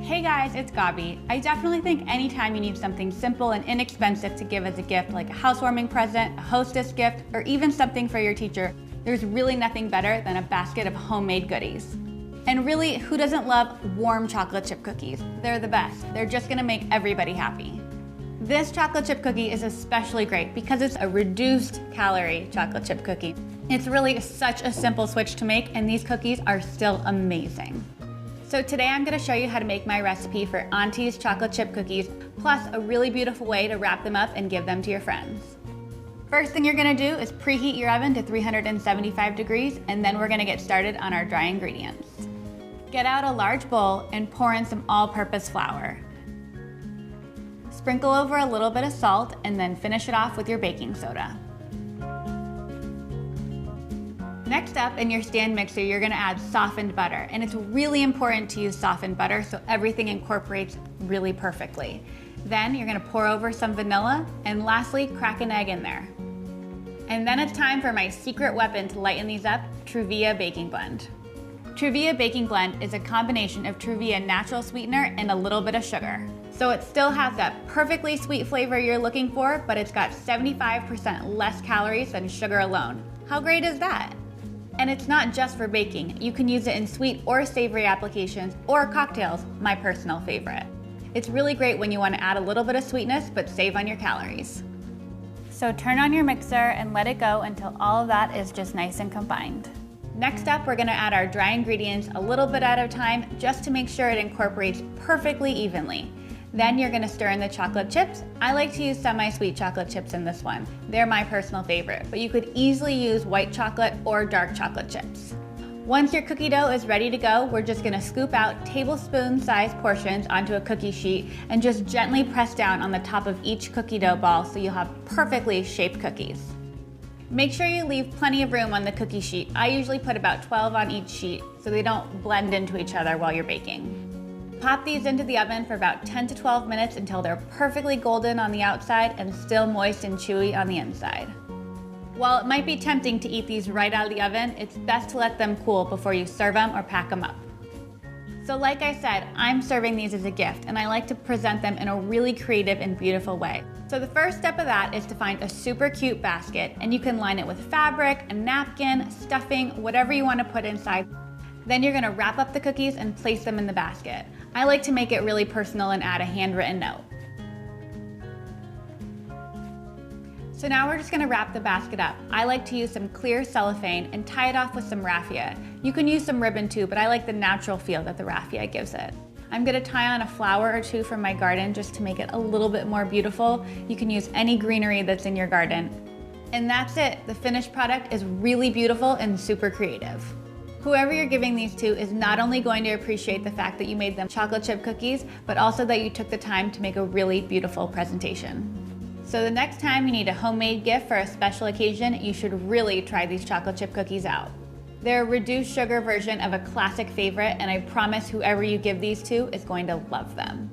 Hey guys, it's Gabi. I definitely think anytime you need something simple and inexpensive to give as a gift, like a housewarming present, a hostess gift, or even something for your teacher, there's really nothing better than a basket of homemade goodies. And really, who doesn't love warm chocolate chip cookies? They're the best. They're just gonna make everybody happy. This chocolate chip cookie is especially great because it's a reduced calorie chocolate chip cookie. It's really such a simple switch to make, and these cookies are still amazing. So today I'm gonna show you how to make my recipe for Auntie's chocolate chip cookies, plus a really beautiful way to wrap them up and give them to your friends. First thing you're gonna do is preheat your oven to 375 degrees, and then we're gonna get started on our dry ingredients. Get out a large bowl and pour in some all-purpose flour. Sprinkle over a little bit of salt and then finish it off with your baking soda. Next up, in your stand mixer, you're gonna add softened butter, and it's really important to use softened butter so everything incorporates really perfectly. Then you're gonna pour over some vanilla, and lastly, crack an egg in there. And then it's time for my secret weapon to lighten these up, Truvia Baking Blend. Truvia Baking Blend is a combination of Truvia natural sweetener and a little bit of sugar. So it still has that perfectly sweet flavor you're looking for, but it's got 75% less calories than sugar alone. How great is that? And it's not just for baking. You can use it in sweet or savory applications or cocktails, my personal favorite. It's really great when you want to add a little bit of sweetness but save on your calories. So turn on your mixer and let it go until all of that is just nice and combined. Next up, we're gonna add our dry ingredients a little bit at a time just to make sure it incorporates perfectly evenly. Then you're gonna stir in the chocolate chips. I like to use semi-sweet chocolate chips in this one. They're my personal favorite, but you could easily use white chocolate or dark chocolate chips. Once your cookie dough is ready to go, we're just gonna scoop out tablespoon-sized portions onto a cookie sheet and just gently press down on the top of each cookie dough ball so you'll have perfectly shaped cookies. Make sure you leave plenty of room on the cookie sheet. I usually put about 12 on each sheet so they don't blend into each other while you're baking. Pop these into the oven for about 10 to 12 minutes until they're perfectly golden on the outside and still moist and chewy on the inside. While it might be tempting to eat these right out of the oven, it's best to let them cool before you serve them or pack them up. So like I said, I'm serving these as a gift, and I like to present them in a really creative and beautiful way. So the first step of that is to find a super cute basket, and you can line it with fabric, a napkin, stuffing, whatever you want to put inside. Then you're gonna wrap up the cookies and place them in the basket. I like to make it really personal and add a handwritten note. So now we're just gonna wrap the basket up. I like to use some clear cellophane and tie it off with some raffia. You can use some ribbon too, but I like the natural feel that the raffia gives it. I'm gonna tie on a flower or two from my garden just to make it a little bit more beautiful. You can use any greenery that's in your garden. And that's it. The finished product is really beautiful and super creative. Whoever you're giving these to is not only going to appreciate the fact that you made them chocolate chip cookies, but also that you took the time to make a really beautiful presentation. So the next time you need a homemade gift for a special occasion, you should really try these chocolate chip cookies out. They're a reduced sugar version of a classic favorite, and I promise whoever you give these to is going to love them.